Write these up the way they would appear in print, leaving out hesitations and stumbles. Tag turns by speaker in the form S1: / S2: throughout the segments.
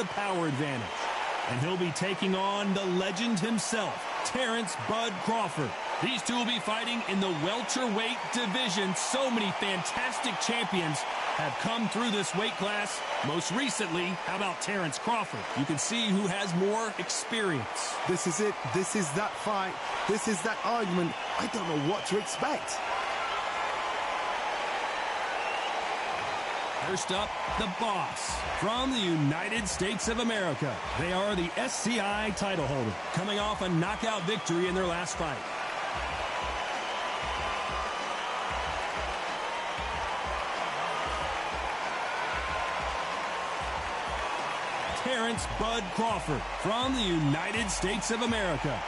S1: power advantage. And he'll be taking on the legend himself, Terrence Bud Crawford. These two will be fighting in the welterweight division. So many fantastic champions have come through this weight class. Most recently, how about Terrence Crawford? You can see who has more experience.
S2: This is it. This is that fight. This is that argument. I don't know what to expect.
S1: First up, the Boss from the United States of America. They are the SCI title holder, coming off a knockout victory in their last fight. Terrence Bud Crawford from the United States of America.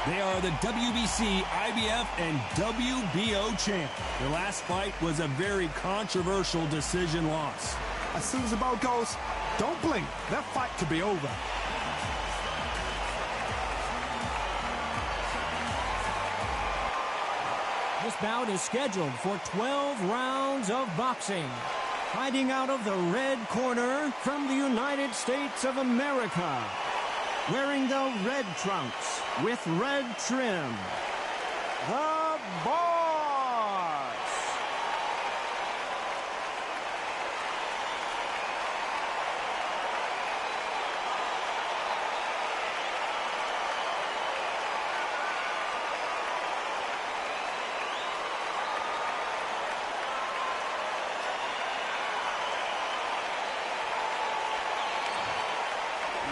S1: They are the WBC, IBF, and WBO champ. Their last fight was a very controversial decision loss.
S2: As soon as the bell goes, don't blink. That fight could be over.
S3: This bout is scheduled for 12 rounds of boxing. Fighting out of the red corner from the United States of America. Wearing the red trunks with red trim, the Boss.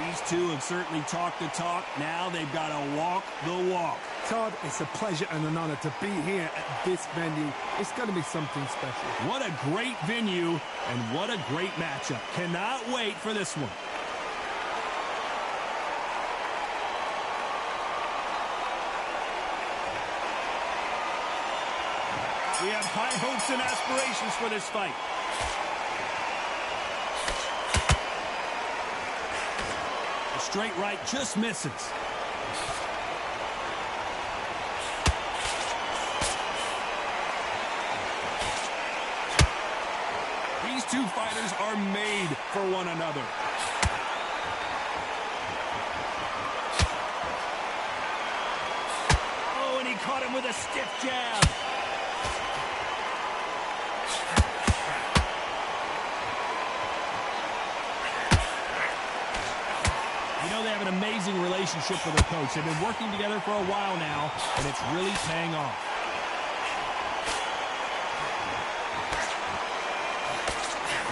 S1: These two have certainly talked the talk. Now they've got to walk the walk.
S2: Todd, it's a pleasure and an honor to be here at this venue. It's going to be something special.
S1: What a great venue and what a great matchup. Cannot wait for this one. We have high hopes and aspirations for this fight. Straight right just misses. These two fighters are made for one another. Oh, and he caught him with a stiff jab. They have an amazing relationship with their coach. They've been working together for a while now, and it's really paying off.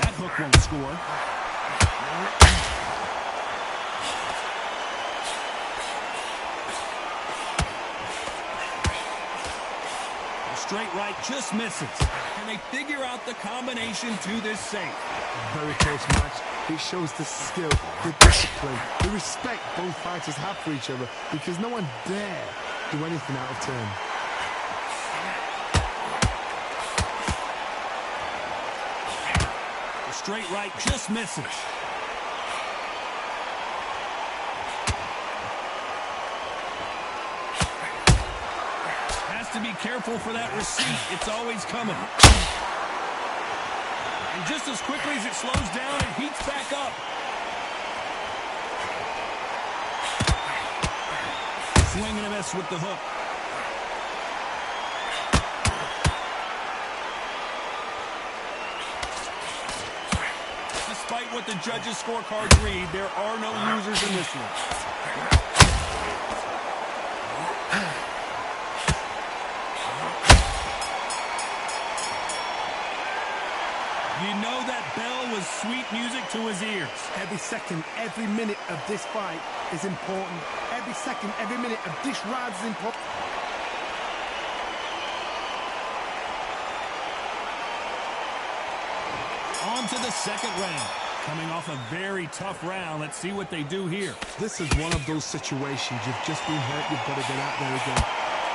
S1: That hook won't score. The straight right just misses. Can they figure out the combination to this safe?
S2: Very close match. It shows the skill, the discipline, the respect both fighters have for each other, because no one dare do anything out of turn.
S1: The straight right just misses. Has to be careful for that receipt. It's always coming. And just as quickly as it slows down, it heats back up. Swing and a miss with the hook. Despite what the judges' scorecards read, there are no losers in this one. You know that bell was sweet music to his ears.
S2: Every second, every minute of this fight is important. Every second, every minute of this round is important.
S1: On to the second round. Coming off a very tough round. Let's see what they do here.
S2: This is one of those situations. You've just been hurt. You've got to get out there again.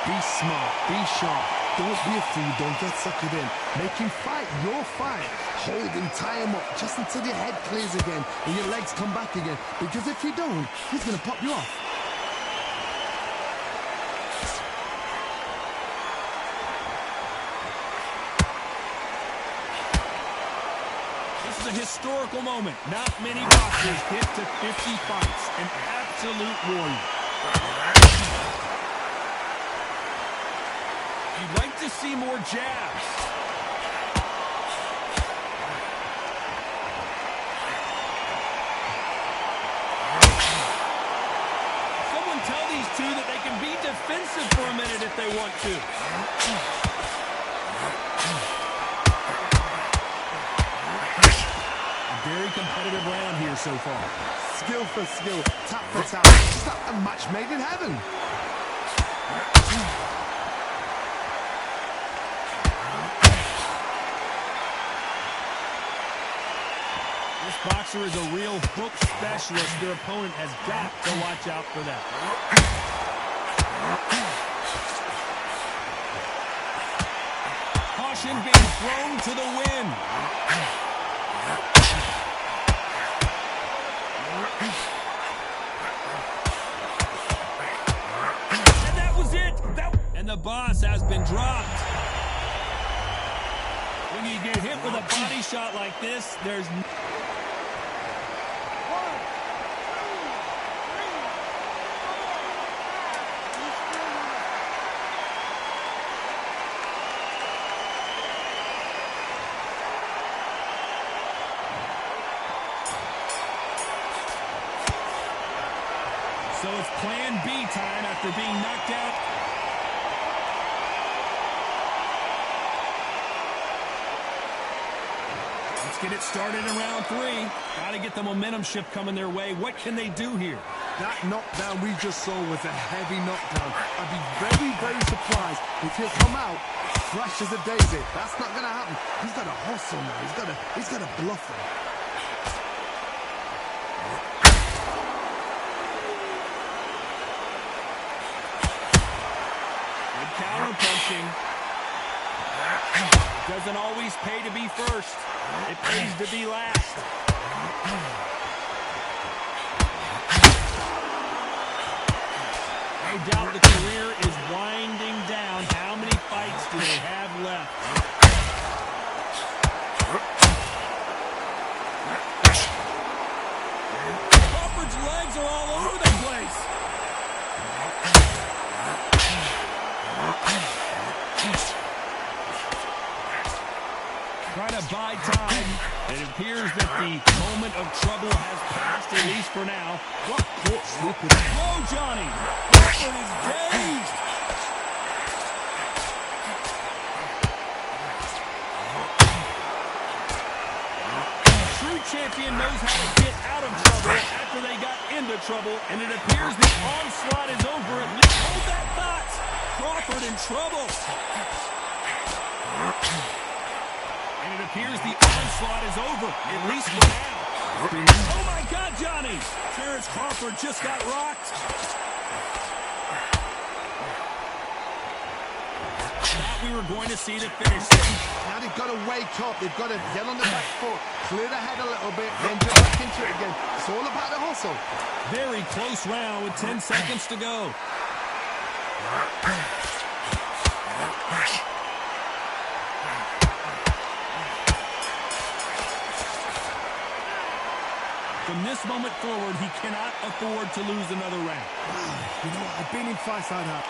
S2: Be smart. Be sharp. Don't be a fool. Don't get suckered in. Make him fight your fight. Hold him, tie him up, just until your head clears again and your legs come back again. Because if you don't, he's going to pop you off.
S1: This is a historical moment. Not many boxers get to 50 fights. An absolute warrior. You'd like to see more jabs. Someone tell these two that they can be defensive for a minute if they want to. Very competitive round here so far.
S2: Skill for skill, tap for tap. It's like a match made in heaven.
S1: This boxer is a real hook specialist. Their opponent has got to watch out for that. Caution being thrown to the wind. And that was it. And the boss has been dropped. When you get hit with a body shot like this, there's... So it's plan B time after being knocked out. Let's get it started in round 3. Got to get the momentum shift coming their way. What can they do here?
S2: That knockdown we just saw was a heavy knockdown. I'd be very, very surprised if he'll come out fresh as a daisy. That's not going to happen. He's got to hustle now. He's got to bluff him.
S1: Counter-punching. Doesn't always pay to be first. It pays to be last. No doubt the career is winding down. How many fights do they have left? Crawford's legs are all over the place. Trying to buy time. It appears that the moment of trouble has passed, at least for now. What court slip is that? Whoa, Johnny! Crawford is dazed! A true champion knows how to get out of trouble after they got into trouble, and it appears the onslaught is over. At least hold that thought! Crawford in trouble! And it appears the onslaught is over, at least for now. Oh, my God, Johnny! Terrence Crawford just got rocked. Thought we were going to see the finish.
S2: Now they've got to wake up. They've got to get on the back foot, clear the head a little bit, then get back into it again. It's all about the hustle.
S1: Very close round with 10 seconds to go. From this moment forward, he cannot afford to lose another round.
S2: You know what? I've been in fights like that.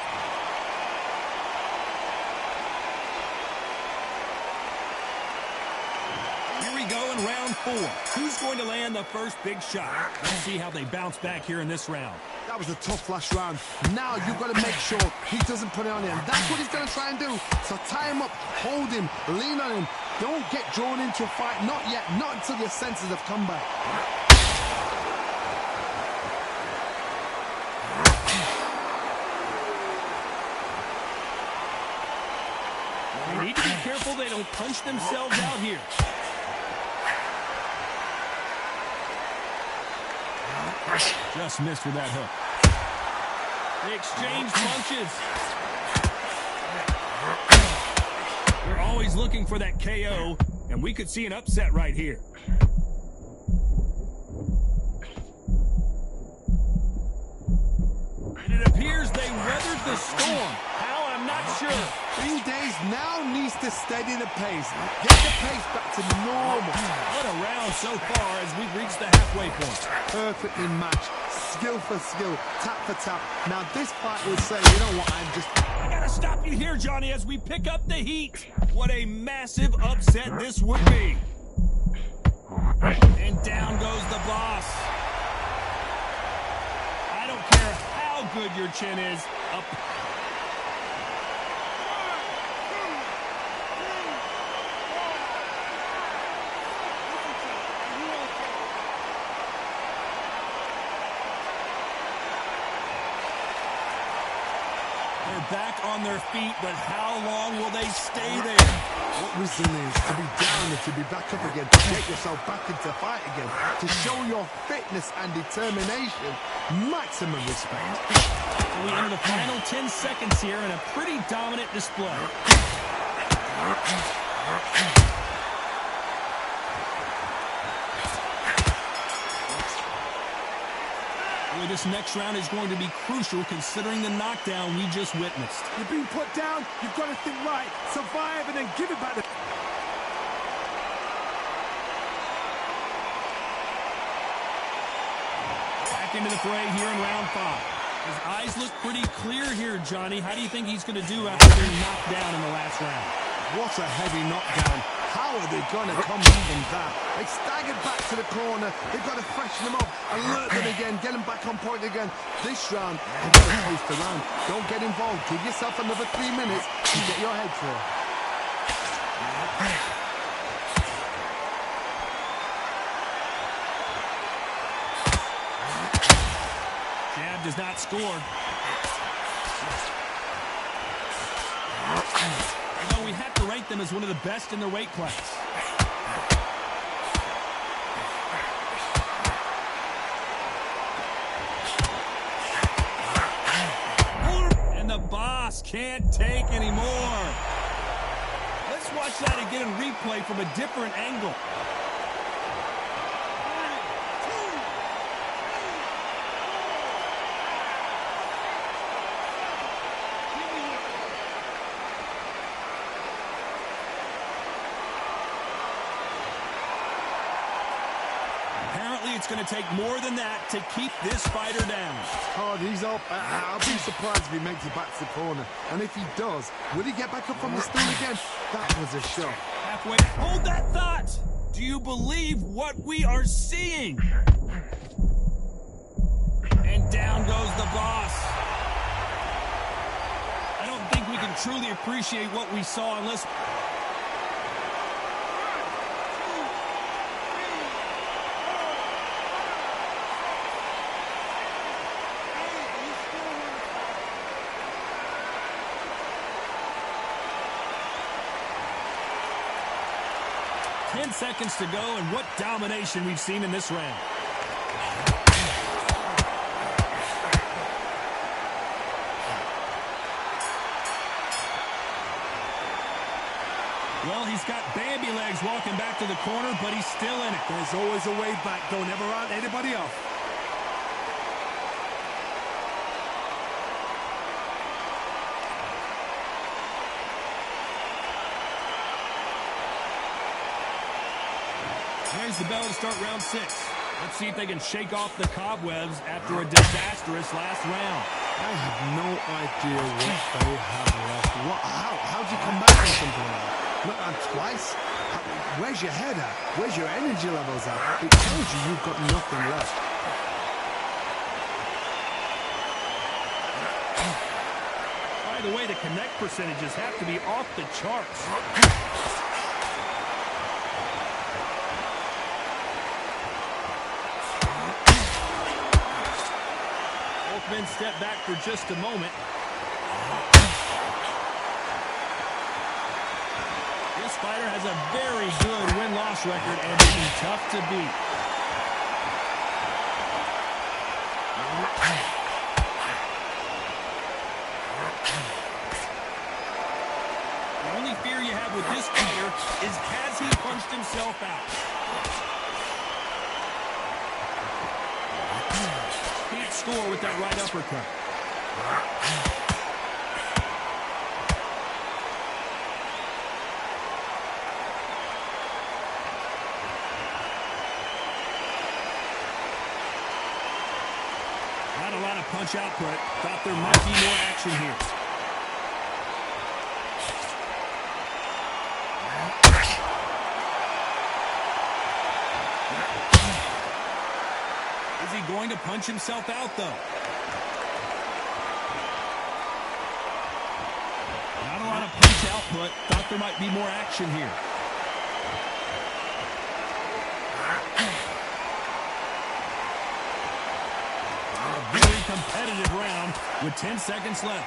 S1: Here we go in round 4. Who's going to land the first big shot? Let's see how they bounce back here in this round.
S2: That was a tough last round. Now you've got to make sure he doesn't put it on him. That's what he's going to try and do. So tie him up, hold him, lean on him. Don't get drawn into a fight. Not yet. Not until your senses have come back.
S1: They need to be careful they don't punch themselves out here. Just missed with that hook. They exchange punches. We're always looking for that KO, and we could see an upset right here. And it appears they weathered the storm. How? I'm not sure.
S2: Green Days now needs to steady the pace. Get the pace back to normal.
S1: What a round so far as we've reached the halfway point.
S2: Perfectly matched. Skill for skill. Tap for tap. Now this fight would say, you know what,
S1: I gotta stop you here, Johnny, as we pick up the heat. What a massive upset this would be. And down goes the boss. I don't care how good your chin is. Up. They're back on their feet, but how long will they stay there?
S2: what resilience to be down and to be back up again, to get yourself back into fight again, to show your fitness and determination. Maximum respect.
S1: We enter the final 10 seconds here in a pretty dominant display. Boy, this next round is going to be crucial considering the knockdown we just witnessed.
S2: You're being put down, you've got to think right, survive and then give it back.
S1: Back into the fray here in round 5. His eyes look pretty clear here, Johnny. How do you think he's going to do after being knocked down in the last round?
S2: What a heavy knockdown. How are they going to come from that? They staggered back to the corner. They've got to freshen them up, alert them again, get them back on point again. This round, they've got to post around. Don't get involved. Give yourself another 3 minutes and get your head clear.
S1: Jab does not score. You know, we have to rank them as one of the best in their weight class. And the boss can't take anymore. Let's watch that again in replay from a different angle. It's going to take more than that to keep this fighter down.
S2: Oh, he's up. I'll be surprised if he makes it back to the corner. And if he does, will he get back up from the stool again? That was a shot.
S1: Halfway. Hold that thought. Do you believe what we are seeing? And down goes the boss. I don't think we can truly appreciate what we saw unless... 10 seconds to go, and what domination we've seen in this round. Well, he's got Bambi legs walking back to the corner, but he's still in it.
S2: There's always a way back. Don't ever round anybody off.
S1: There's the bell to start round 6. Let's see if they can shake off the cobwebs after a disastrous last round.
S2: I have no idea what they have left. How'd you come back from something like that? Not twice? Where's your head at? Where's your energy levels at? It tells you you've got nothing left.
S1: By the way, the connect percentages have to be off the charts. Men step back for just a moment. This fighter has a very good win-loss record and will be tough to beat. The only fear you have with this fighter is, has he punched himself out? Score with that right uppercut. Not a lot of punch output. Thought there might be more action here. Is he going to punch himself out, though? Not a lot of punch output. Thought there might be more action here. A very competitive round with 10 seconds left.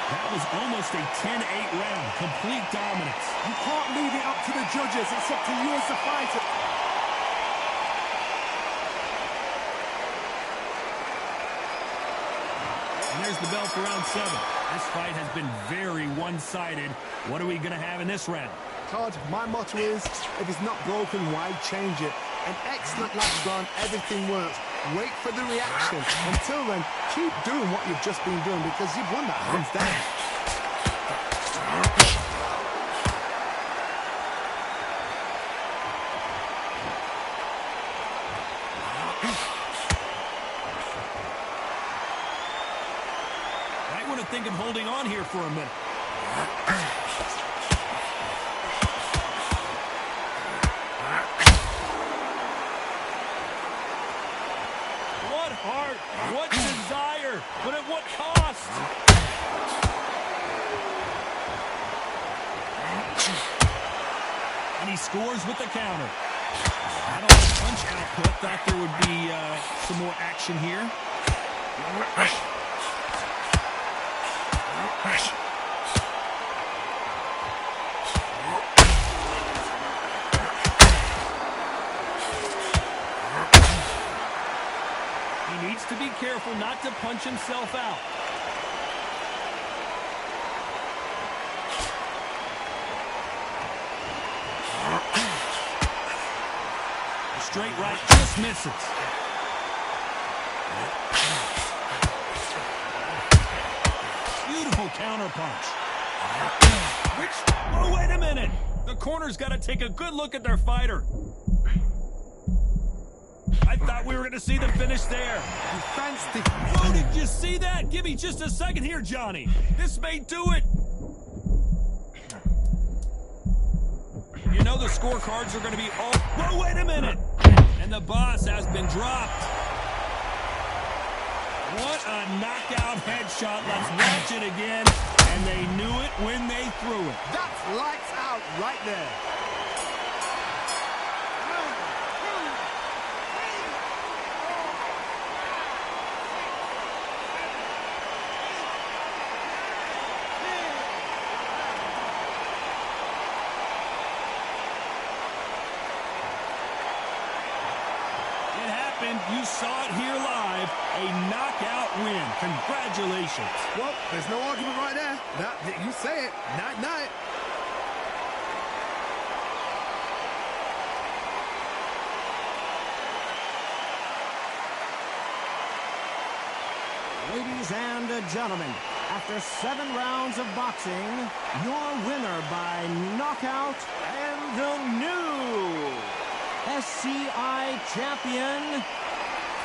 S1: That was almost a 10-8 round. Complete dominance.
S2: You can't leave it up to the judges. It's up to you as the fighter.
S1: And there's the bell for round 7. This fight has been very one-sided. What are we going to have in this round?
S2: Todd, my motto is, if it's not broken, why change it? An excellent last round, everything works. Wait for the reaction. Until then, keep doing what you've just been doing because you've won that hands down.
S1: Might want to think of holding on here for a minute. What heart, what desire, but at what cost? And he scores with the counter. Not a lot of punch output. Thought there would be some more action here. He needs to be careful not to punch himself out. The straight right just misses. Beautiful counter punch. Oh, wait a minute. The corner's got to take a good look at their fighter. I thought we were going to see the finish there. Oh, did you see that? Give me just a second here, Johnny. This may do it. You know the scorecards are going to be all... Whoa, wait a minute. And the boss has been dropped. What a knockout headshot. Let's watch it again. And they knew it when they threw it.
S2: That's lights out right there.
S1: You saw it here live. A knockout win. Congratulations.
S2: Well, there's no argument right there. You say it. Night-night.
S3: Ladies and gentlemen, after 7 rounds of boxing, your winner by knockout and the new SCI champion,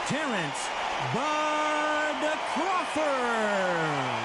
S3: Terrence Bud Crawford.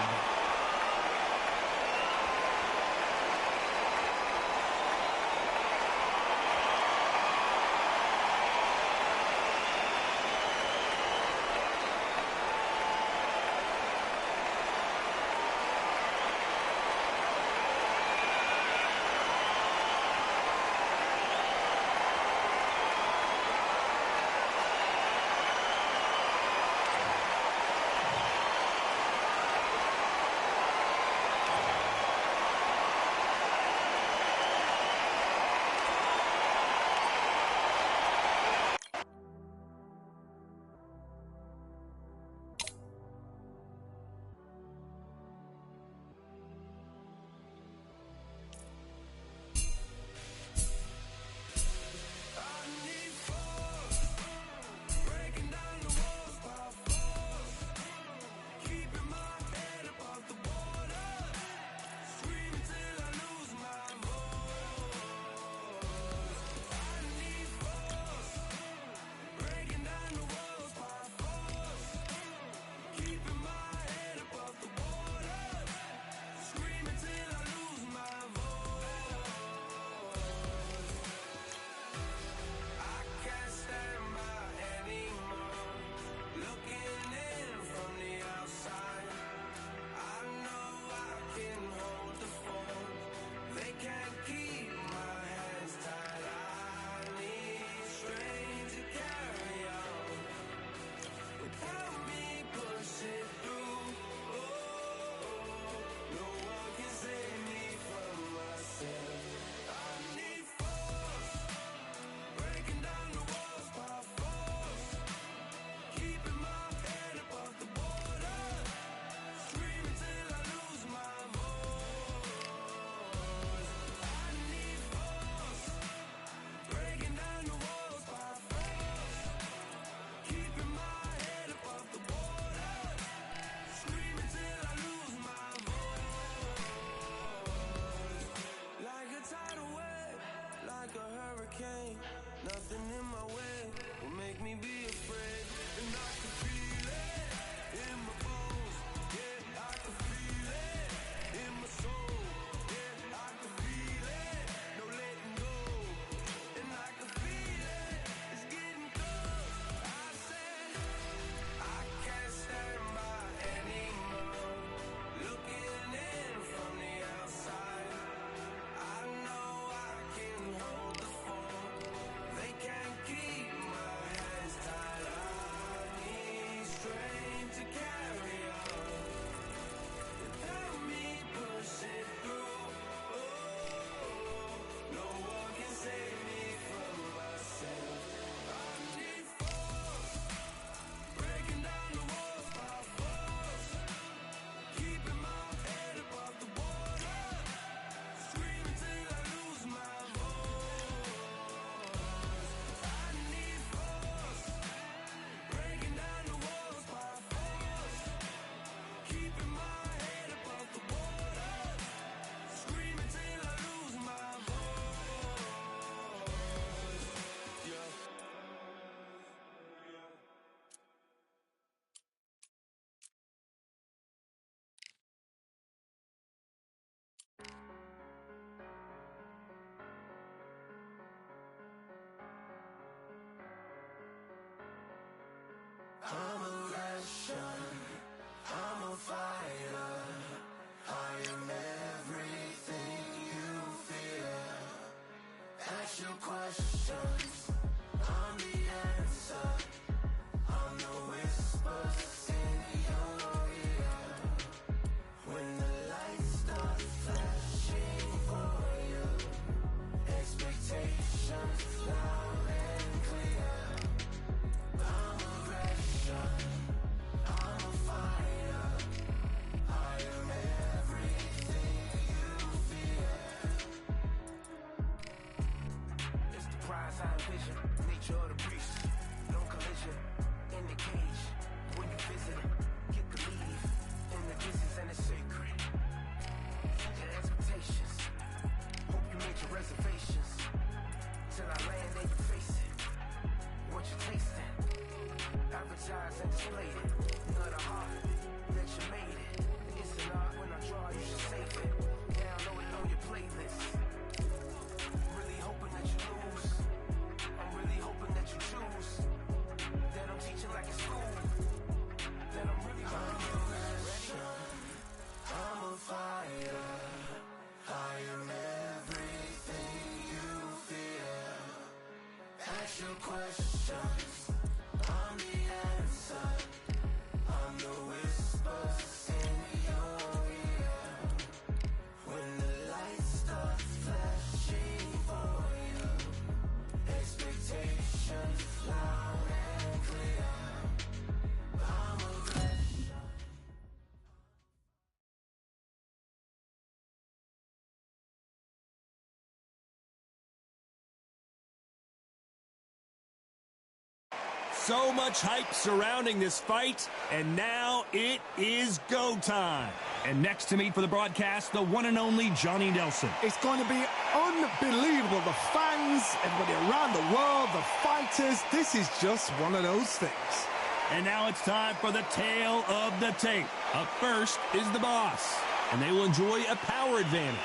S1: So much hype surrounding this fight, and now it is go time. And next to me for the broadcast, the one and only Johnny Nelson.
S2: It's going to be unbelievable. The fans, everybody around the world, the fighters. This is just one of those things.
S1: And now it's time for the tale of the tape. Up first is the boss, and they will enjoy a power advantage.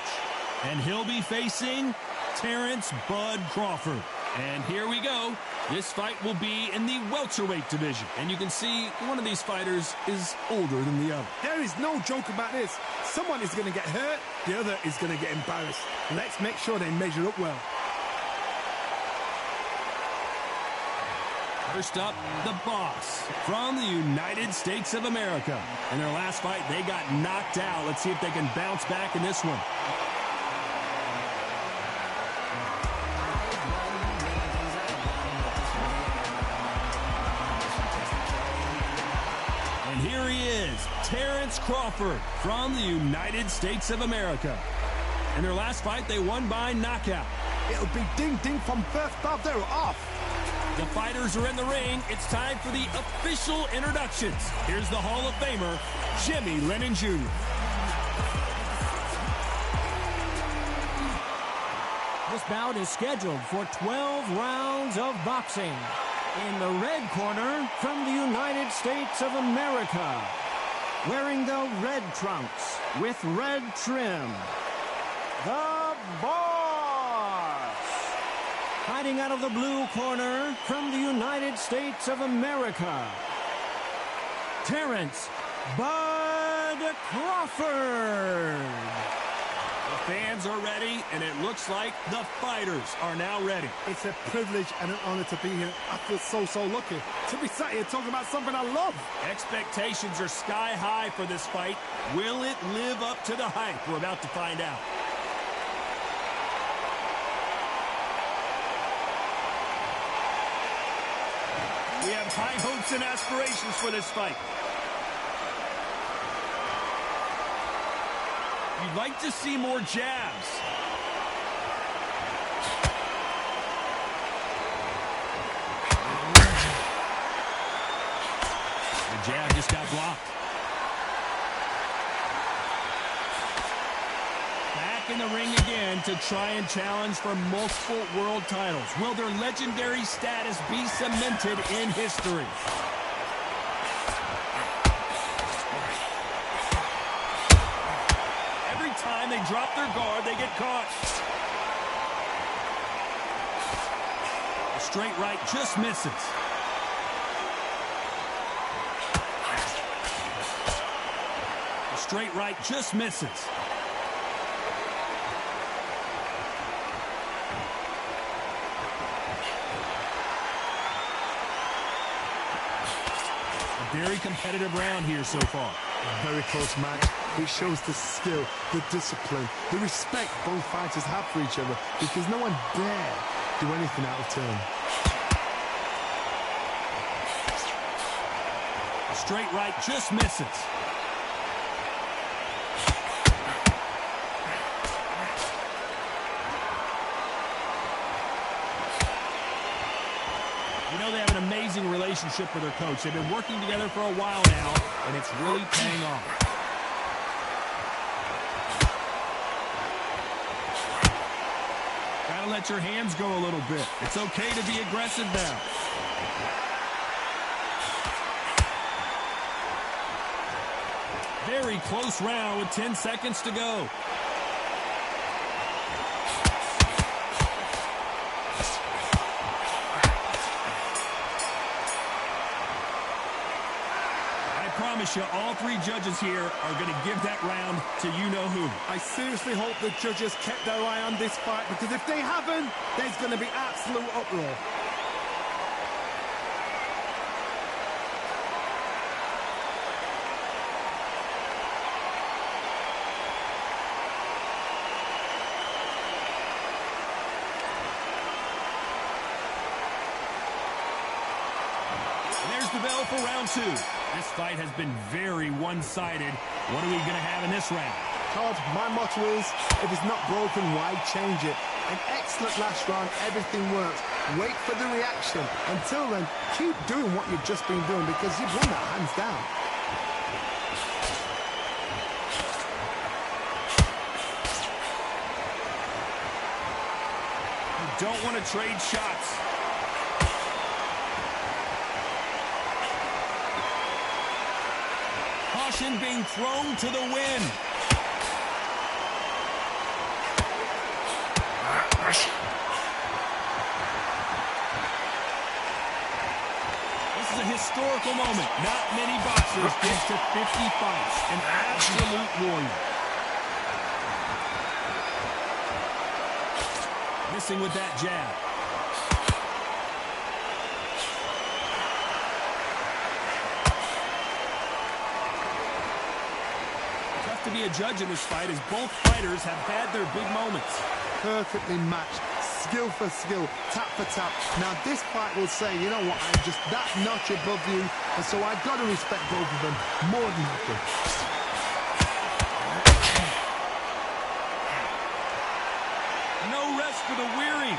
S1: And he'll be facing Terrence Bud Crawford. And here we go. This fight will be in the welterweight division. And you can see one of these fighters is older than the other.
S2: There is no joke about this. Someone is going to get hurt, the other is going to get embarrassed. Let's make sure they measure up well.
S1: First up, the boss from the United States of America. In their last fight, they got knocked out. Let's see if they can bounce back in this one. And here he is, Terrence Crawford from the United States of America. In their last fight, they won by knockout.
S2: It'll be ding-ding from first thought. They're off.
S1: The fighters are in the ring. It's time for the official introductions. Here's the Hall of Famer, Jimmy Lennon Jr.
S3: This bout is scheduled for 12 rounds of boxing. In the red corner, from the United States of America, wearing the red trunks with red trim, the boss. Fighting out of the blue corner, from the United States of America, Terrence Bud Crawford.
S1: The fans are ready, and it looks like the fighters are now ready.
S2: It's a privilege and an honor to be here. I feel so lucky to be sat here talking about something I love.
S1: Expectations are sky high for this fight. Will it live up to the hype? We're about to find out. We have high hopes and aspirations for this fight. You'd like to see more jabs. The jab just got blocked. Back in the ring again to try and challenge for multiple world titles. Will their legendary status be cemented in history? Time they drop their guard, they get caught. A straight right just misses. A straight right just misses. A very competitive round here so far.
S2: Very close match. It shows the skill, the discipline, the respect both fighters have for each other, because no one dare do anything out of turn.
S1: A straight right just misses. You know, they have an amazing relationship with their coach. They've been working together for a while now, and it's really paying off. Gotta let your hands go a little bit. It's okay to be aggressive now. Very close round with 10 seconds to go. I promise you, all three judges here are going to give that round to you-know-who.
S2: I seriously hope the judges kept their eye on this fight, because if they haven't, there's going to be absolute uproar.
S1: the bell for round 2. This fight has been very one-sided. What are we going to have in this round?
S2: Todd, my motto is, if it's not broken, why change it? An excellent last round, everything works. Wait for the reaction. Until then, keep doing what you've just been doing because you've won that hands down.
S1: You don't want to trade shots. Caution being thrown to the wind. This is a historical moment. Not many boxers get to 50 fights. An absolute warrior. Missing with that jab. Tough to be a judge in this fight as both fighters have had their big moments.
S2: Perfectly matched, skill for skill, tap for tap. Now this fight will say, you know what, I'm just that notch above you, and so I've got to respect both of them more than happy.
S1: No rest for the weary.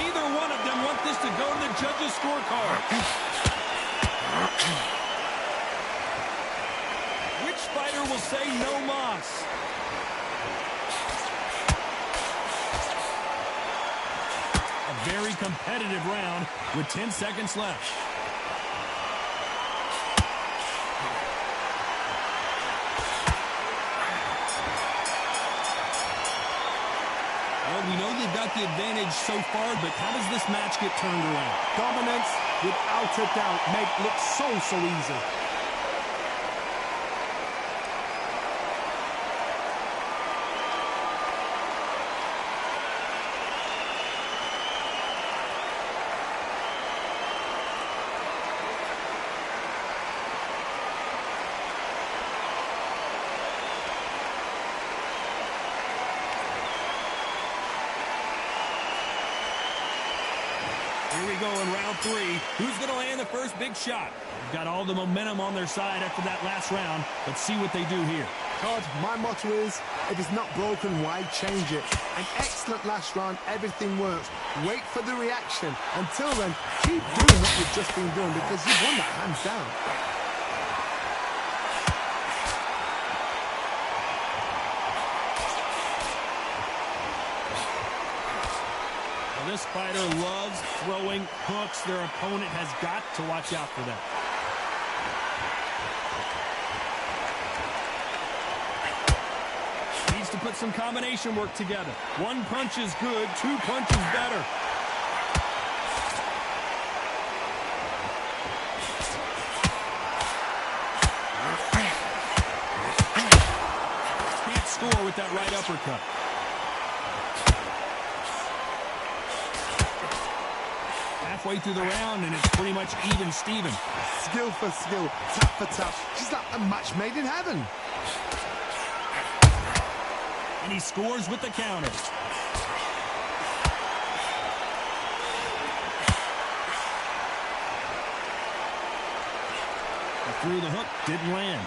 S1: Neither one of them want this to go to the judges' scorecard. Which fighter will say no mas? A very competitive round with 10 seconds left. Well, we know they've got the advantage so far, but how does this match get turned around?
S2: Dominance, without a doubt, make it look so easy.
S1: Here we go in round 3. Who's going to land the first big shot? They've got all the momentum on their side after that last round. Let's see what they do here.
S2: Todd, my motto is, if it's not broken, why change it? An excellent last round, everything works. Wait for the reaction. Until then, keep doing what you've just been doing because you've won that hands down.
S1: This fighter loves throwing hooks. Their opponent has got to watch out for that. Needs to put some combination work together. One punch is good, 2 punches better. Can't score with that right uppercut. Halfway through the round, and it's pretty much even Steven.
S2: Skill for skill, tap for tap. Just like a match made in heaven.
S1: And he scores with the counter. He threw the hook, didn't land.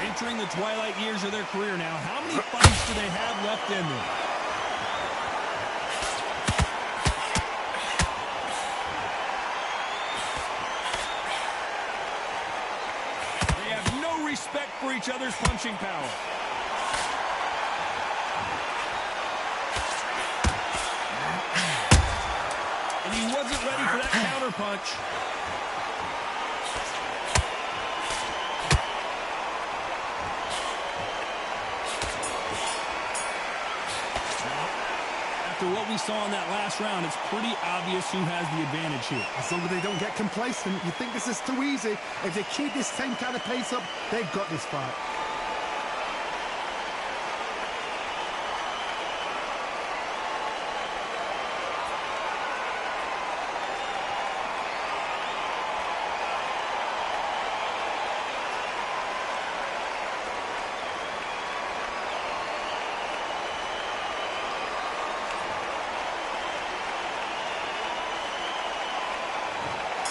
S1: Entering the twilight years of their career now. How many fights do they have left in them? They have no respect for each other's punching power. And he wasn't ready for that counter punch. After what we saw in that last round, it's pretty obvious who has the advantage here.
S2: As long as they don't get complacent, you think this is too easy. If they keep this same kind of pace up, they've got this fight.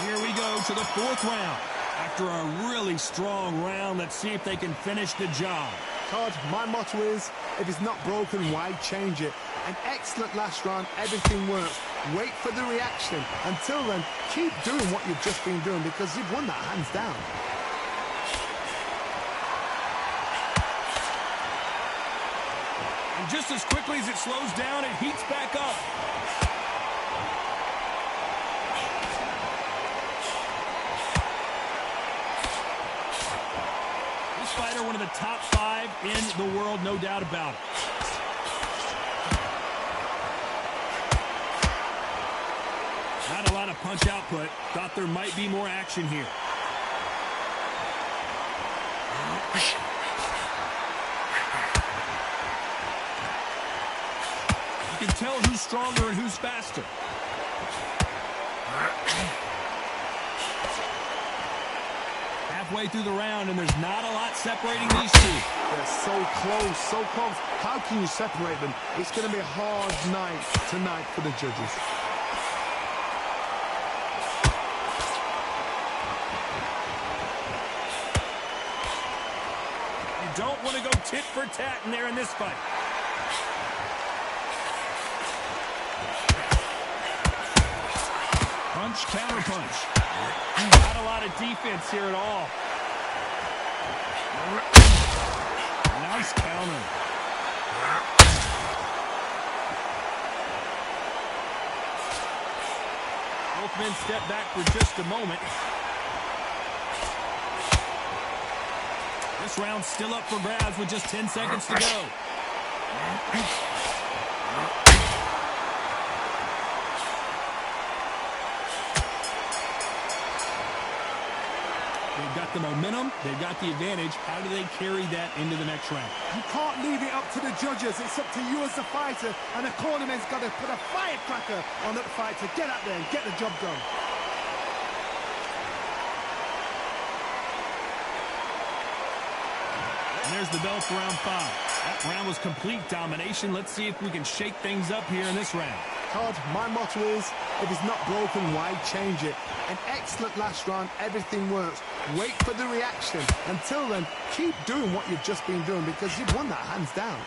S1: Here we go to the fourth round. After a really strong round, let's see if they can finish the job.
S2: Todd, my motto is, if it's not broken, why change it? An excellent last round, everything works. Wait for the reaction. Until then, keep doing what you've just been doing because you've won that hands down.
S1: And just as quickly as it slows down, it heats back up. This fighter, one of the top 5 in the world, no doubt about it. Not a lot of punch output. Thought there might be more action here. You can tell who's stronger and who's faster. Halfway through the round, and there's not a lot separating these two.
S2: They're so close, so close. How can you separate them? It's going to be a hard night tonight for the judges.
S1: You don't want to go tit for tat in there in this fight. Punch, counter punch. Not a lot of defense here at all. Nice counter. Both men step back for just a moment. This round's still up for grabs with just 10 seconds to go. They've got the momentum. They've got the advantage. How do they carry that into the next round?
S2: You can't leave it up to the judges. It's up to you as the fighter. And the cornerman's got to put a firecracker on that fight to get out there and get the job done.
S1: And there's the bell for round 5. That round was complete domination. Let's see if we can shake things up here in this round.
S2: Todd, my motto is, if it's not broken, why change it? An excellent last round, everything works. Wait for the reaction. Until then, keep doing what you've just been doing because you've won that hands down.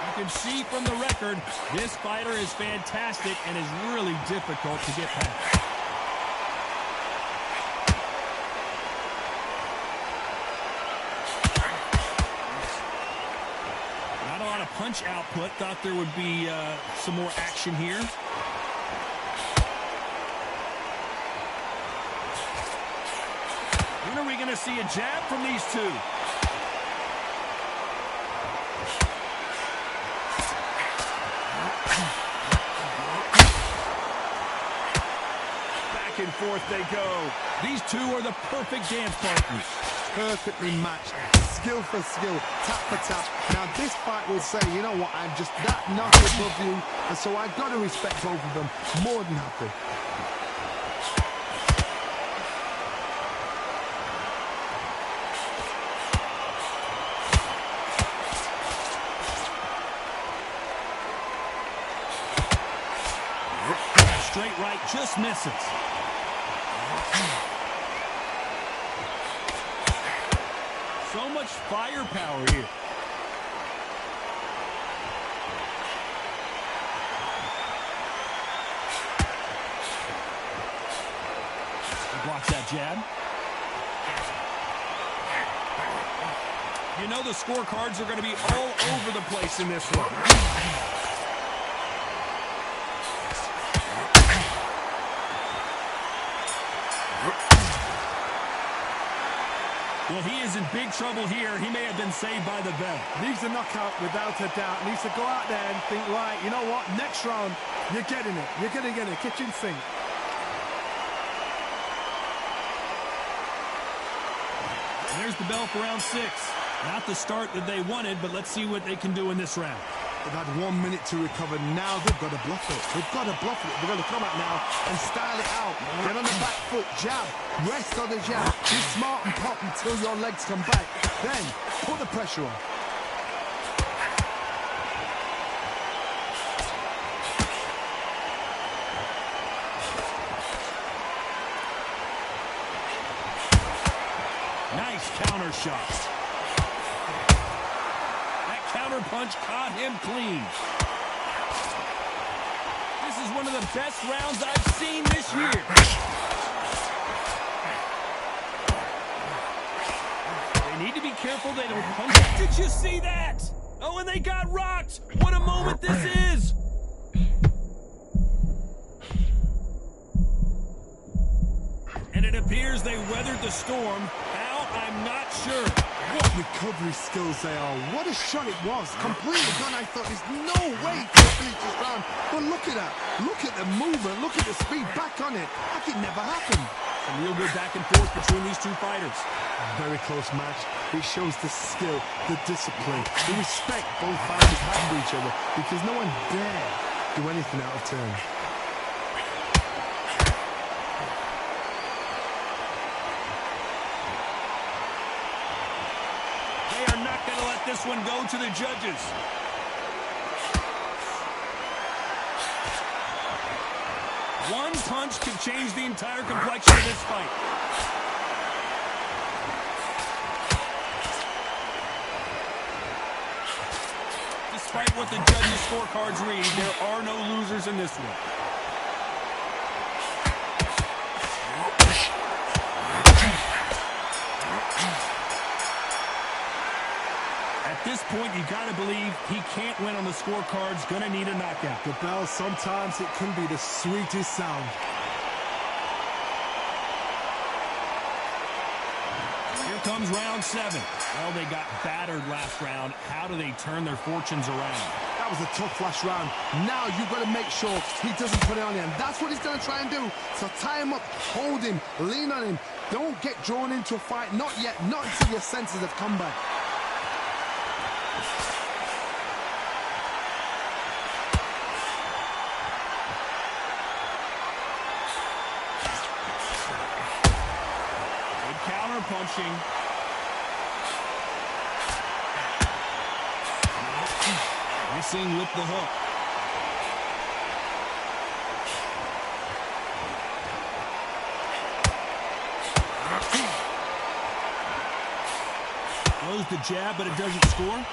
S1: You can see from the record, this fighter is fantastic and is really difficult to get past. Punch output. Thought there would be some more action here. When are we going to see a jab from these two? Back and forth they go. These two are the perfect dance partners.
S2: Perfectly matched. Skill for skill, tap for tap. Now this fight will say, you know what, I'm just that notch above you, and so I've got to respect both of them more than happy.
S1: Straight right just misses. So much firepower here. He blocks that jab. You know the scorecards are going to be all over the place in this one. Well, he is in big trouble here. He may have been saved by the bell.
S2: Needs a knockout without a doubt. Needs to go out there and think, right, you know what, next round, you're getting it. You're going to get it. Kitchen sink.
S1: And there's the bell for round 6. Not the start that they wanted, but let's see what they can do in this round.
S2: They've had 1 minute to recover. Now they've got to bluff it. They've got to bluff it. They've got to come out now and style it out. Get on the back foot, jab, rest on the jab. Be smart and pop until your legs come back. Then put the pressure on.
S1: counter shot. That counter punch caught him clean. This is one of the best rounds I've seen this year. They need to be careful they don't punch. Did you see that? Oh, and they got rocked. What a moment this is. And it appears they weathered the storm. How? I'm not sure.
S2: What recovery skills they are. What a shot it was. Completely gone. I thought there's no way to finish this round. But look at that. Look at the movement. Look at the speed back on it. Like it never happened.
S1: Some real good back and forth between these two fighters.
S2: Very close match. It shows the skill, the discipline, the respect both fighters have for each other, because no one dare do anything out of turn.
S1: They are not going to let this one go to the judges. One punch could change the entire complexion of this fight. Despite what the judges' scorecards read, there are no losers in this one. At this point, you got to believe he can't win on the scorecards. Gonna need a knockout.
S2: The bell, sometimes it can be the sweetest sound.
S1: Here comes round 7. Well, they got battered last round. How do they turn their fortunes around?
S2: That was a tough last round. Now you've got to make sure he doesn't put it on him. That's what he's going to try and do. So tie him up, hold him, lean on him. Don't get drawn into a fight. Not yet. Not until your senses have come back.
S1: Punching. Missing with the hook. Throws the jab, but it doesn't score.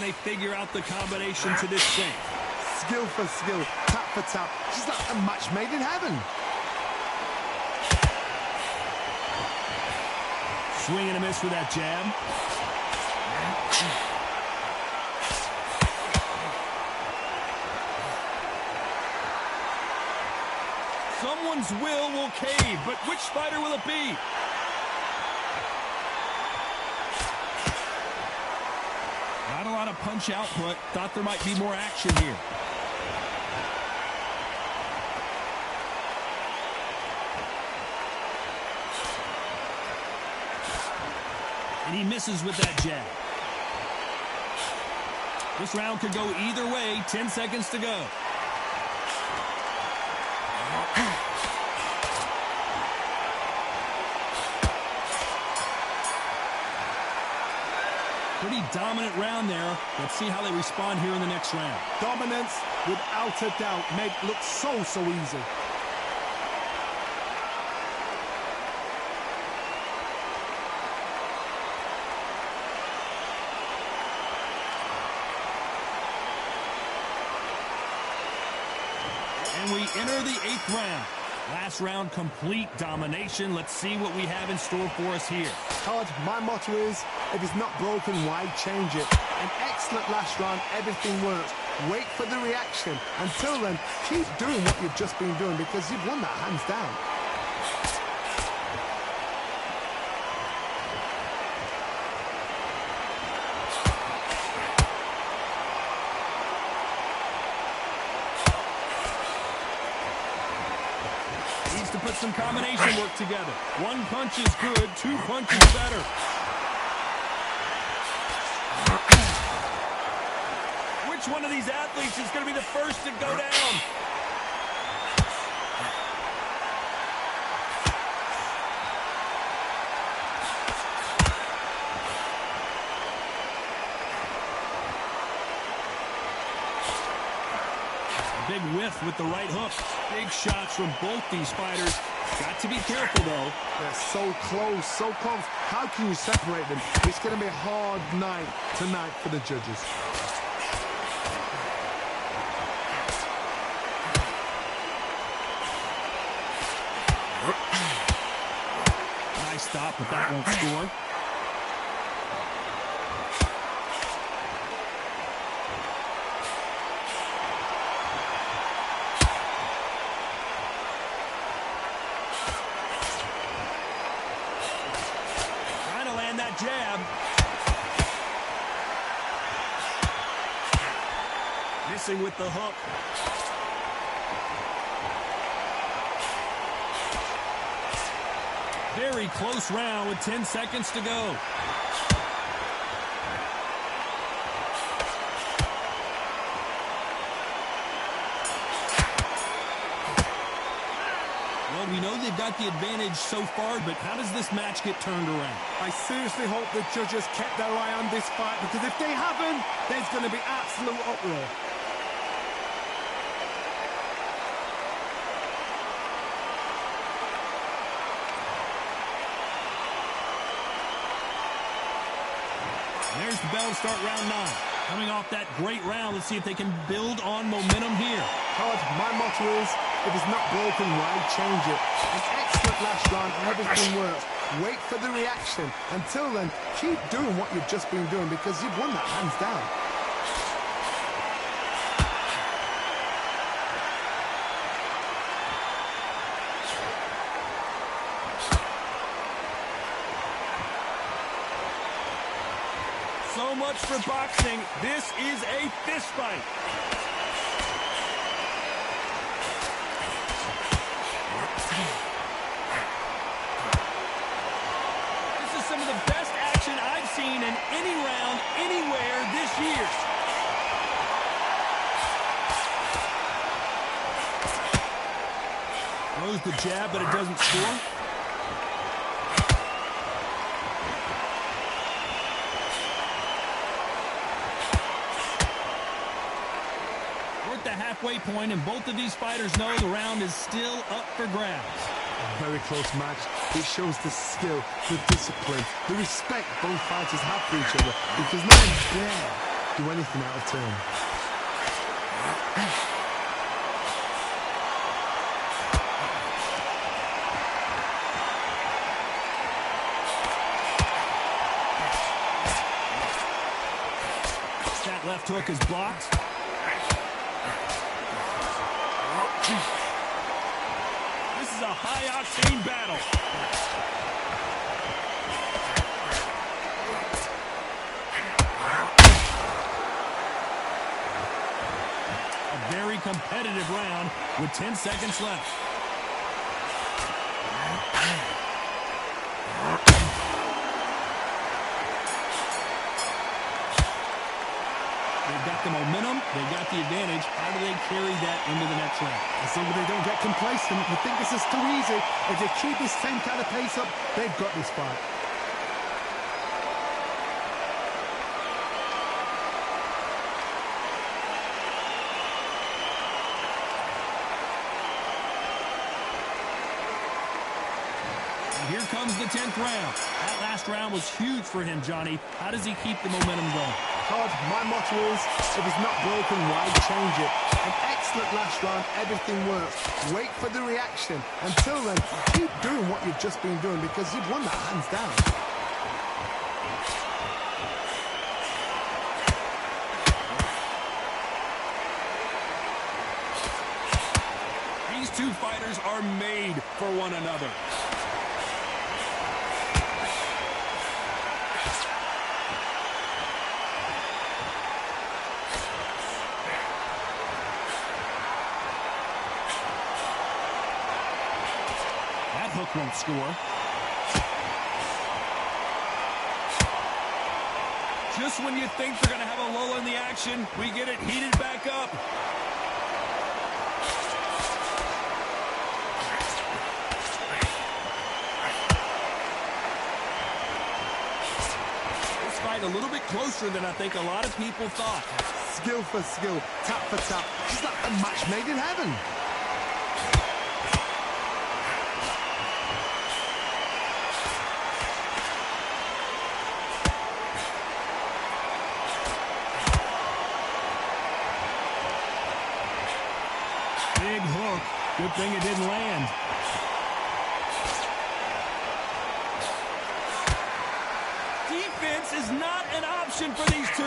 S1: They figure out the combination to this thing.
S2: Skill for skill, tap for tap, just like a match made in heaven.
S1: Swing and a miss with that jab. Someone's will cave, but which fighter will it be? Not a lot of punch output. Thought there might be more action here. And he misses with that jab. This round could go either way. 10 seconds to go. Pretty dominant round there. Let's see how they respond here in the next round.
S2: Dominance, without a doubt, made it look so easy.
S1: And we enter the 8th round. Last round, complete domination. Let's see what we have in store for us here.
S2: Todd, my motto is, if it's not broken, why change it? An excellent last round, everything works. Wait for the reaction. Until then, keep doing what you've just been doing, because you've won that hands down.
S1: To put some combination work together. One punch is good, 2 punches better. Which one of these athletes is going to be the first to go down? Big whiff with the right hook. Big shots from both these fighters. Got to be careful, though.
S2: They're so close, so close. How can you separate them? It's going to be a hard night tonight for the judges.
S1: Nice stop, but that won't score. Jab. Missing with the hook. Very close round with 10 seconds to go. Well, we know they've got the advantage so far, but how does this match get turned around?
S2: I seriously hope the judges kept their eye on this fight, because if they haven't, there's going to be absolute uproar.
S1: There's the bell to start round 9. Coming off that great round, let's see if they can build on momentum here.
S2: Todd, my motto is, if it's not broken, why change it? An excellent last round and everything works. Wait for the reaction. Until then, keep doing what you've just been doing, because you've won that hands down.
S1: So much for boxing. This is a fist fight. This is some of the best action I've seen in any round, anywhere this year. Throws the jab, but it doesn't score. The halfway point, and both of these fighters know the round is still up for grabs.
S2: A very close match. It shows the skill, the discipline, the respect both fighters have for each other, because no one dare do anything out of turn.
S1: That left hook is blocked. This is a high-octane battle. A very competitive round with 10 seconds left. They've got the momentum, they've got the advantage. How do they carry that into the next round?
S2: As long as they don't get complacent, they think this is too easy. If they keep this same kind of pace up, they've got this fight.
S1: And here comes the 10th round. That last round was huge for him, Johnny. How does he keep the momentum going?
S2: Todd, my motto is, if it's not broken, why change it? An excellent last round, everything works. Wait for the reaction. Until then, keep doing what you've just been doing, because you've won that hands down.
S1: These two fighters are made for one another. Hook won't score. Just when you think they're going to have a lull in the action, we get it heated back up. This fight a little bit closer than I think a lot of people thought.
S2: Skill for skill, tap for tap. It's like a match made in heaven.
S1: Big hook. Good thing it didn't land. Defense is not an option for these two.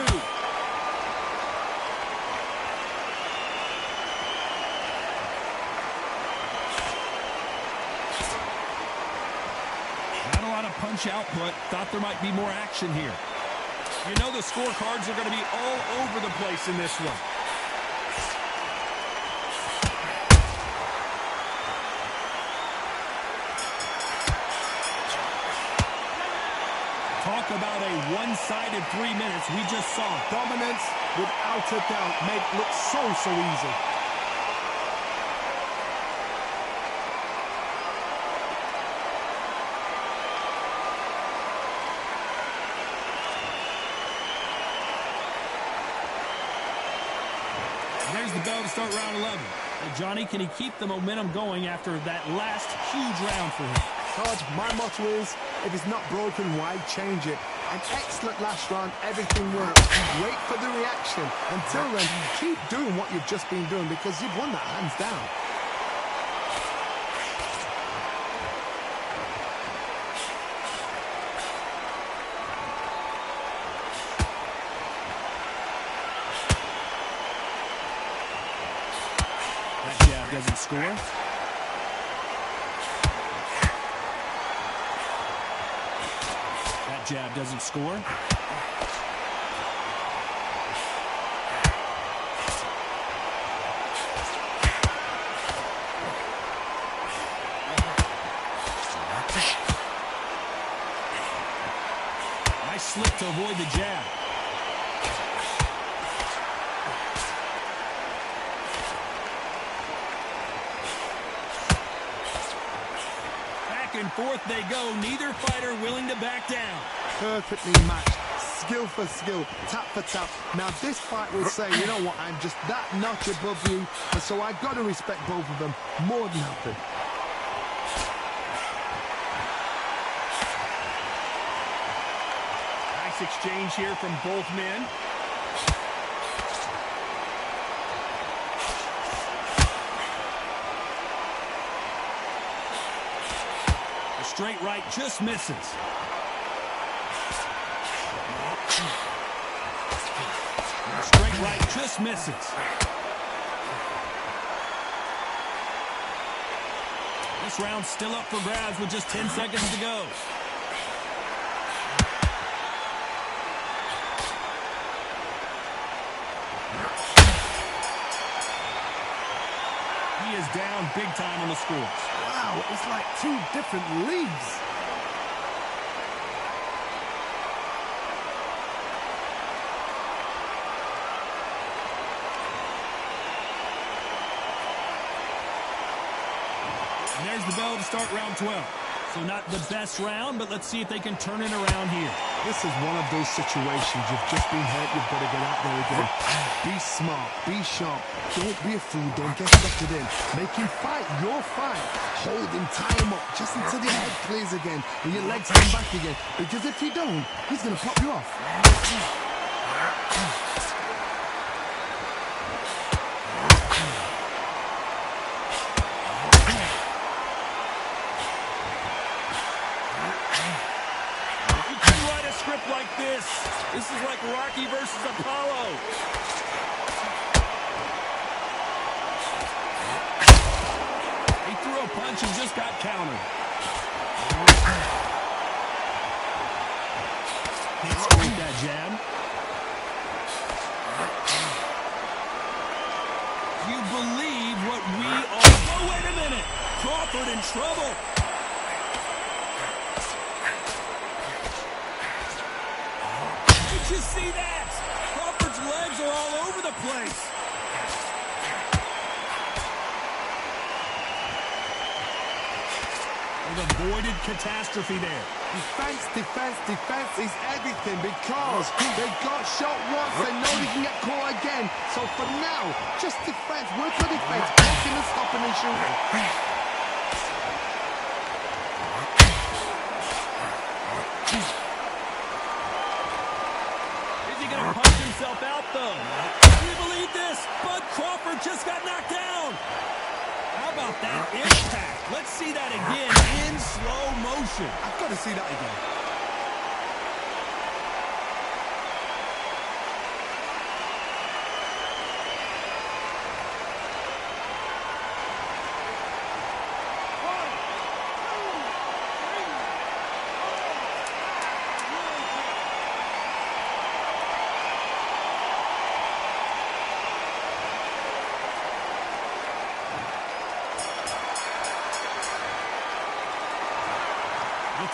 S1: Not a lot of punch output. Thought there might be more action here. You know the scorecards are going to be all over the place in this one. Talk about a one-sided 3 minutes we just saw.
S2: Dominance, without a doubt, made it look so easy.
S1: There's the bell to start round 11. Well, Johnny, can he keep the momentum going after that last huge round for him?
S2: Todd, my motto is, if it's not broken, why change it? An excellent last round, everything worked. Wait for the reaction. Until then, keep doing what you've just been doing because you've won that hands down.
S1: That jab doesn't score. Jab doesn't score. Nice slip to avoid the jab. Back and forth they go. Neither fighter willing to back down.
S2: Perfectly matched, skill for skill, tap for tap. Now this fight will say, you know what, I'm just that notch above you, and so I've got to respect both of them more than nothing.
S1: Nice exchange here from both men. The straight right just misses. Straight right just misses. This round's still up for grabs with just 10 seconds to go. He is down big time on the scores.
S2: Wow, it's like two different leagues.
S1: And there's the bell to start round 12. So not the best round, but let's see if they can turn it around here.
S2: This is one of those situations. You've just been hurt. You've got to get out there again. Be smart. Be sharp. Don't be a fool. Don't get suckered in. Make him fight your fight. Hold him. Tie him up just until your head clears again and your legs come back again. Because if you don't, he's going to pop you off.
S1: Like this is like Rocky versus Apollo. He threw a punch and just got countered. Can't scrape that jab. You believe what we are. Oh, wait a minute. Crawford in trouble. Did you see that? Crawford's legs are all over the place. And have avoided catastrophe there.
S2: Defense, defense, defense is everything because they got shot once, they know they can get caught again. So for now, just defense, work for defense, blocking and stopping and shooting.
S1: Is he going to punch himself out, though? Can you believe this? Bud Crawford just got knocked down. How about that impact? Let's see that again in slow motion.
S2: I've got to see that again.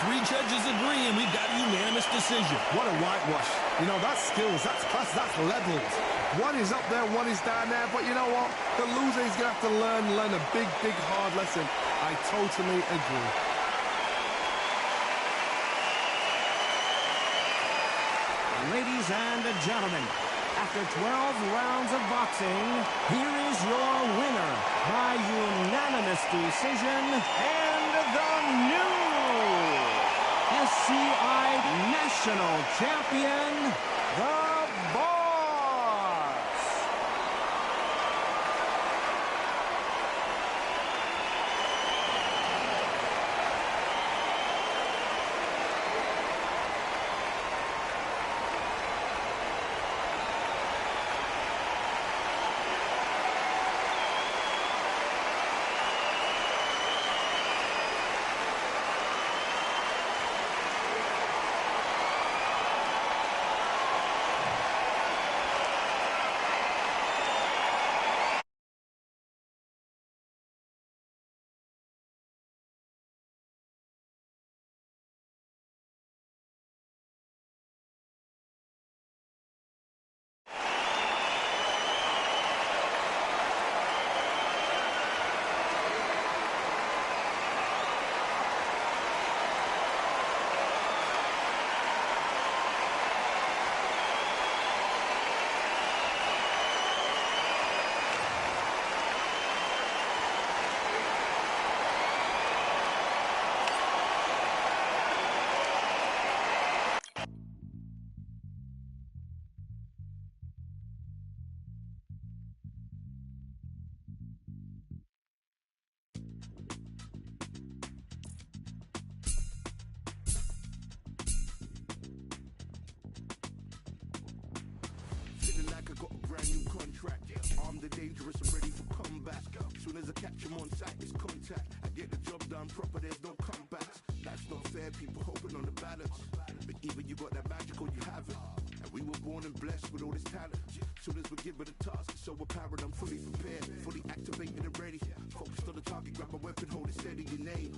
S1: Three judges agree, and we've got a unanimous decision.
S2: What a whitewash. You know, that's skills, that's class, that's levels. One is up there, one is down there, but you know what? The loser is going to have to learn a big, big, hard lesson. I totally agree.
S3: Ladies and gentlemen, after 12 rounds of boxing, here is your winner by unanimous decision and the new SCI National Champion, the Boss.
S4: Armed and dangerous and ready for combat. Soon as I catch him on sight, it's contact. I get the job done proper, there's no comebacks. Life's not fair, people hoping on the balance. But either you got that magic or you haven't. And we were born and blessed with all this talent. Soon as we're given a task, it's so apparent I'm fully prepared, fully activated and ready. Focused on the target, grab my weapon, hold it steady, your name.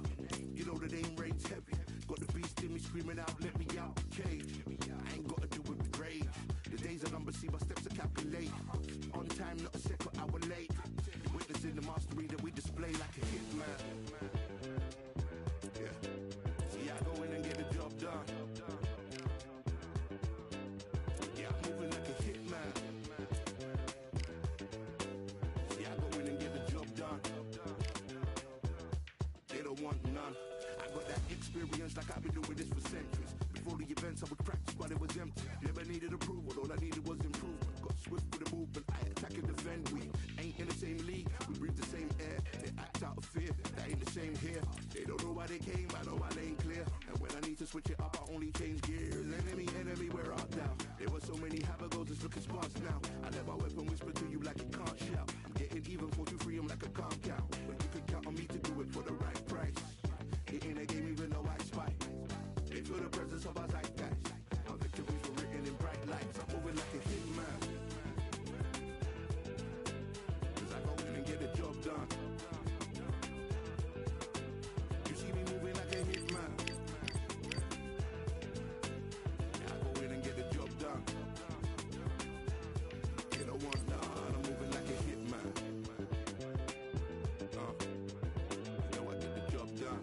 S4: You know that aim rate's heavy. Got the beast in me screaming out, let me out the cage. I ain't got to do it with rage. The days are numbered, see my steps are calculate. On time, not a second hour late. Witnessing the mastery that we display like a hitman. Yeah. See, I go in and get the job done. Yeah, I'm moving like a hitman. See, I go in and get the job done. They don't want none. I got that experience like I've been doing this for centuries. Before the events I would practice but it was empty. Never needed approval, all I needed was improvement. Got swift with the movement, I attack and defend. We ain't in the same league, we breathe the same air. They act out of fear, that ain't the same here. They don't know why they came, I know my lane clear. And when I need to switch it up, I only change gears. Enemy, where art thou? There were so many habagos, it's looking sparse now. I let my weapon whisper to you like it can't shout. I'm getting even, 4-2-3, I'm like a calm cow. But you can count on me to do it for the right price. It ain't a game even though I spy. They feel the presence of our zeitgeist. Our victories were written in bright lights. I'm moving like a hitman. Cause I go in and get the job done. You see me moving like a hitman. Yeah, I go in and get the job done. They don't want none. I'm moving like a hitman. You know I get the job done.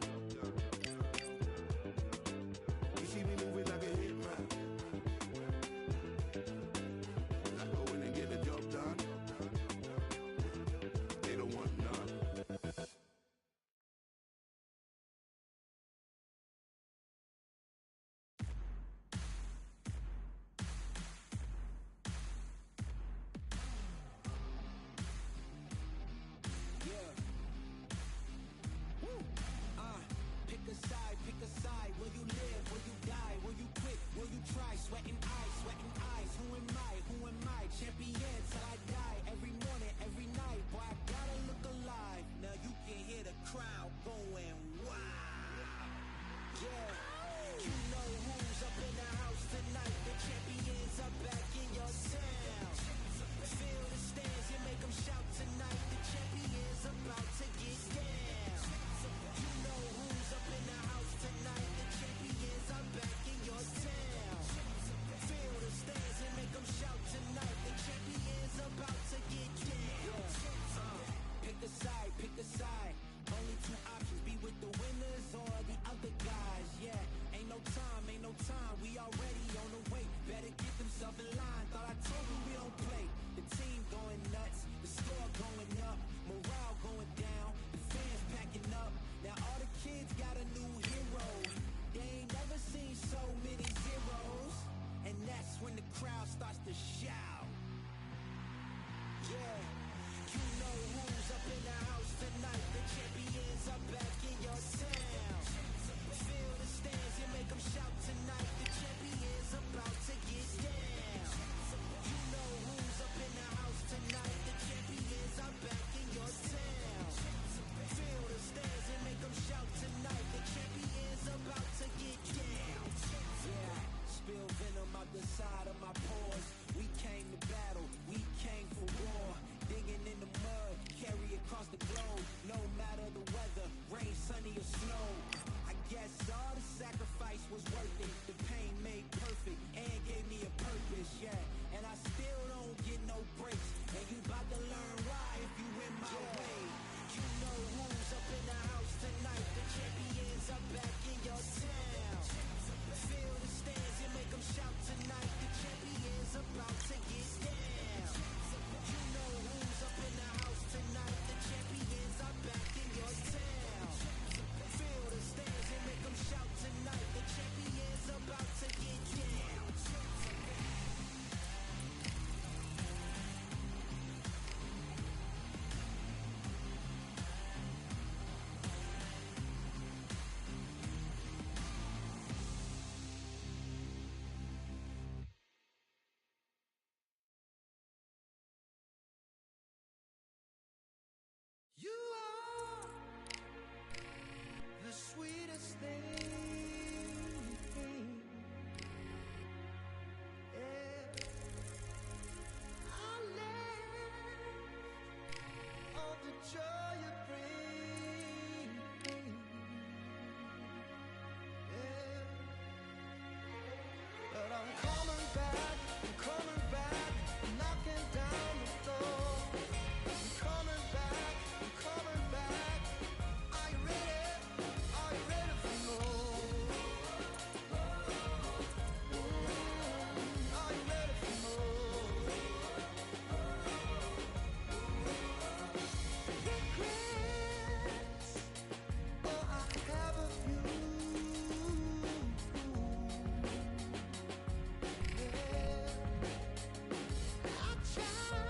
S5: You are the sweetest thing. Yeah. I live on the joy you bring. Yeah. But I'm coming back, knocking down the door. I'm coming back. Are you ready? Are you ready for more? Are you ready for more? Regrets, oh, I have a few. Yeah. I tried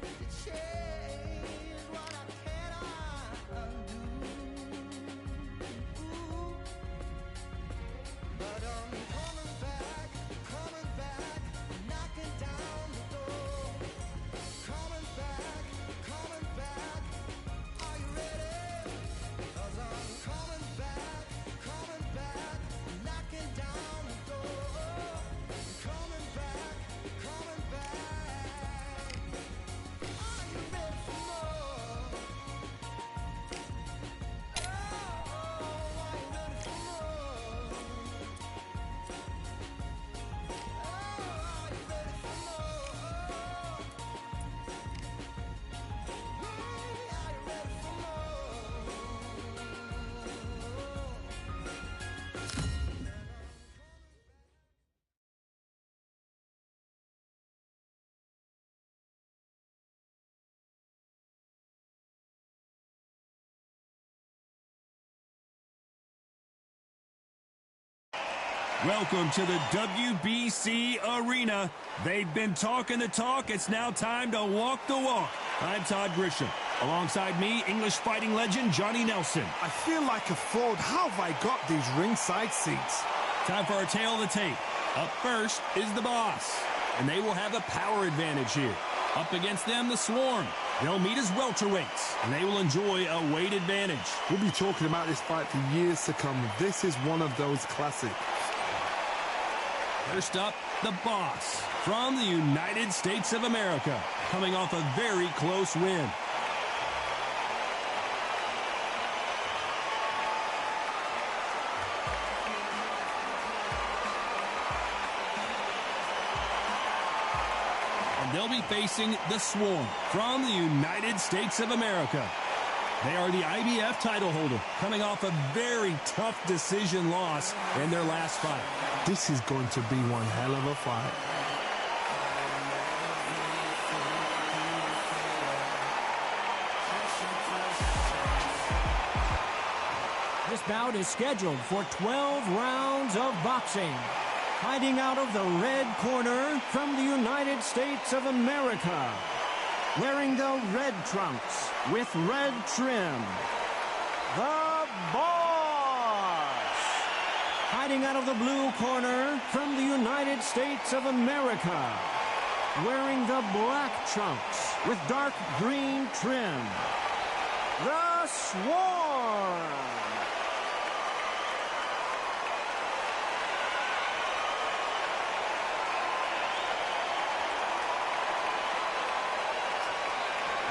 S5: to change what I cannot undo. But I'm coming back, knocking down the door. Coming back, are you ready? 'Cause I'm coming back, knocking down the door. Coming back. Are you ready for more? Oh, are you ready for more? Oh, are you ready for more? Hey, are you ready for more?
S1: Welcome to the WBC Arena. They've been talking the talk. It's now time to walk the walk. I'm Todd Grisham. Alongside me, English fighting legend Johnny Nelson.
S2: I feel like a fraud. How have I got these ringside seats?
S1: Time for our tale of the tape. Up first is the Boss, and they will have a power advantage here. Up against them, the Swarm. They'll meet as welterweights, and they will enjoy a weight advantage.
S2: We'll be talking about this fight for years to come. This is one of those classics.
S1: First up, the Boss from the United States of America, coming off a very close win. And they'll be facing the Swarm from the United States of America. They are the IBF title holder, coming off a very tough decision loss in their last fight.
S2: This is going to be one hell of a fight.
S3: This bout is scheduled for 12 rounds of boxing. Fighting out of the red corner from the United States of America. Wearing the red trunks with red trim, the Boss. Hiding out of the blue corner from the United States of America. Wearing the black trunks with dark green trim, the Swarm.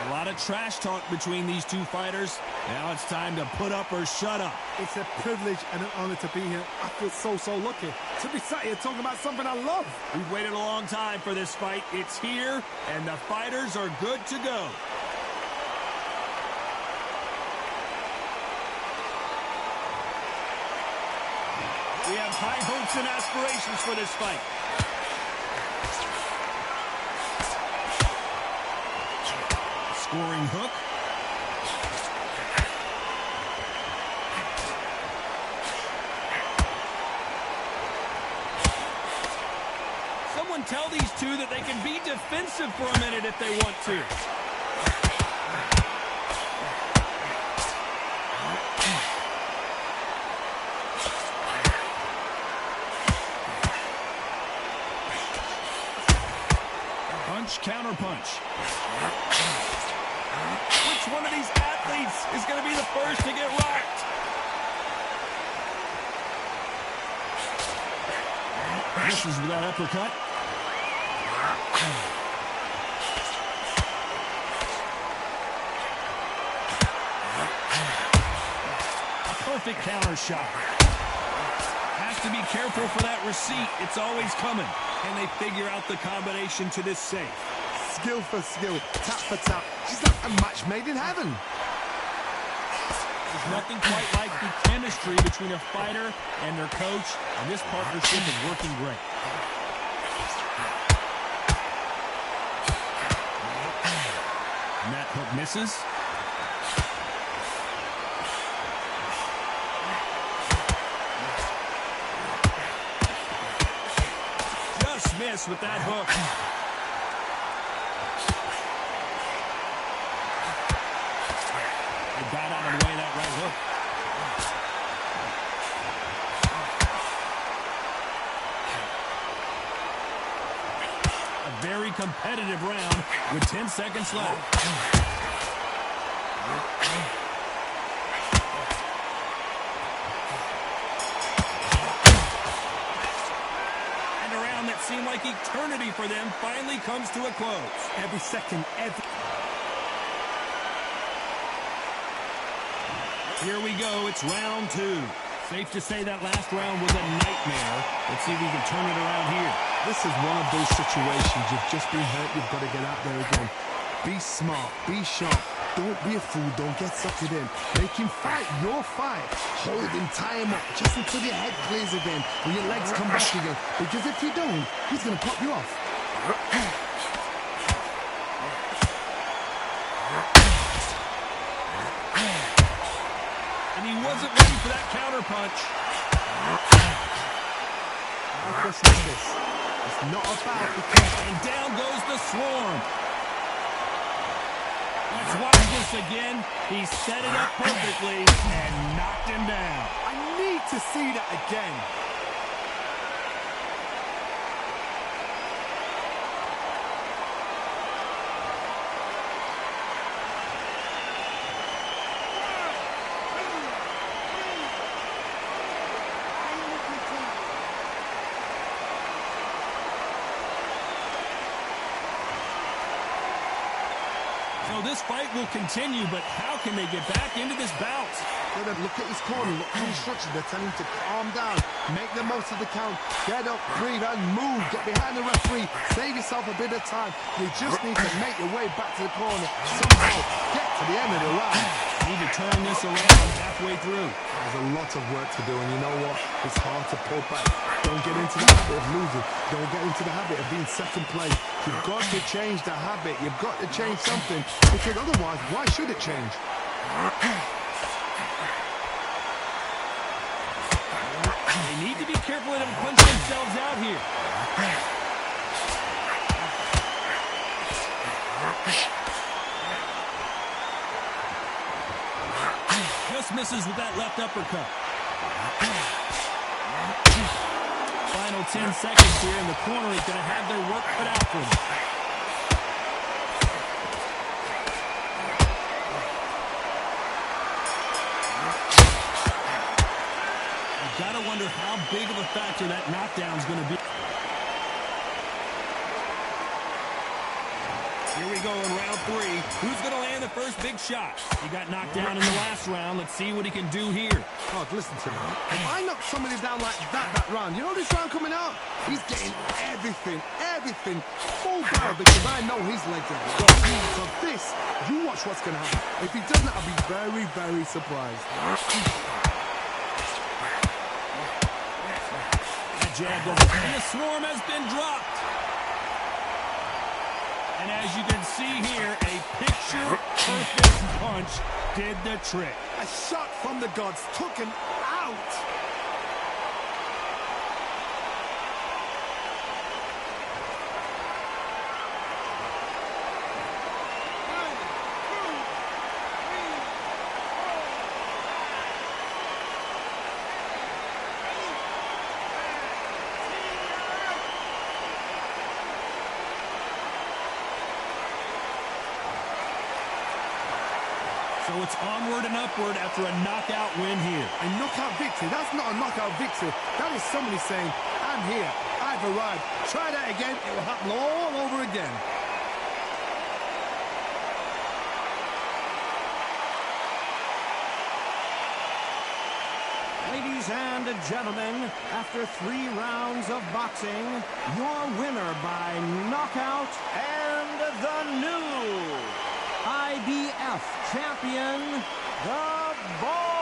S1: A lot of trash talk between these two fighters. Now it's time to put up or shut up.
S2: It's a privilege and an honor to be here. I feel so lucky to be sat here talking about something I love.
S1: We've waited a long time for this fight. It's here, and the fighters are good to go. We have high hopes and aspirations for this fight. Scoring hook. Someone tell these two that they can be defensive for a minute if they want to. Punch, counter punch. Which one of these athletes is going to be the first to get rocked? Misses with that uppercut. A perfect counter shot. Has to be careful for that receipt. It's always coming. And they figure out the combination to this safe.
S2: Skill for skill, tap for tap. She's like a match made in heaven.
S1: There's nothing quite like the chemistry between a fighter and their coach, and this partnership is working great. And that hook misses. Just missed with that hook. Got out of the way of that right hook. A very competitive round with 10 seconds left. And a round that seemed like eternity for them finally comes to a close.
S2: Every second, every...
S1: Here we go, it's round two. Safe to say that last round was a nightmare. Let's see if we can turn it around here.
S2: This is one of those situations. You've just been hurt, you've got to get out there again. Be smart, be sharp. Don't be a fool, don't get suckered in. Make him fight your fight. Hold him, tie him up, just until your head clears again, and your legs come back again. Because if you don't, he's going to pop you off.
S1: And he wasn't ready for that counter punch.
S2: My question is this. It's not about the count.
S1: And down goes the Swarm. Let's watch this again. He set it up perfectly and knocked him down.
S2: I need to see that again.
S1: So this fight will continue, but how can they get back into this bout?
S2: Look at his corner, look at the instructions. They're telling him to calm down, make the most of the count, get up, breathe, and move. Get behind the referee, save yourself a bit of time. You just need to make your way back to the corner, somehow get to the end of the round.
S1: Need to turn this around halfway through.
S2: There's a lot of work to do, and you know what? It's hard to pull back. Don't get into the habit of losing. Don't get into the habit of being second place. You've got to change the habit. You've got to change something, because otherwise, why should it change?
S1: They need to be careful they don't punch themselves out here. misses with that left uppercut. Final 10 seconds here, and the corner is going to have their work cut out for them. You've got to wonder how big of a factor that knockdown is going to be. Here we go in round 3. Who's going to land the first big shot? He got knocked down in the last round. Let's see what he can do here.
S2: Oh, listen to me. If I knock somebody down like that round, you know this round coming out? He's getting everything full barrel because I know his legs are good. So this, you watch what's going to happen. If he doesn't, I'll be very, very surprised.
S1: That jab doesn't. And the swarm has been dropped. And as you can see here, a picture-perfect punch did the trick.
S2: A shot from the gods took him out.
S1: So it's onward and upward after a knockout win here.
S2: A knockout victory? That's not a knockout victory. That is somebody saying, I'm here, I've arrived. Try that again, it will happen all over again.
S3: Ladies and gentlemen, after 3 rounds of boxing, your winner by knockout and the new IBF champion, the Bull.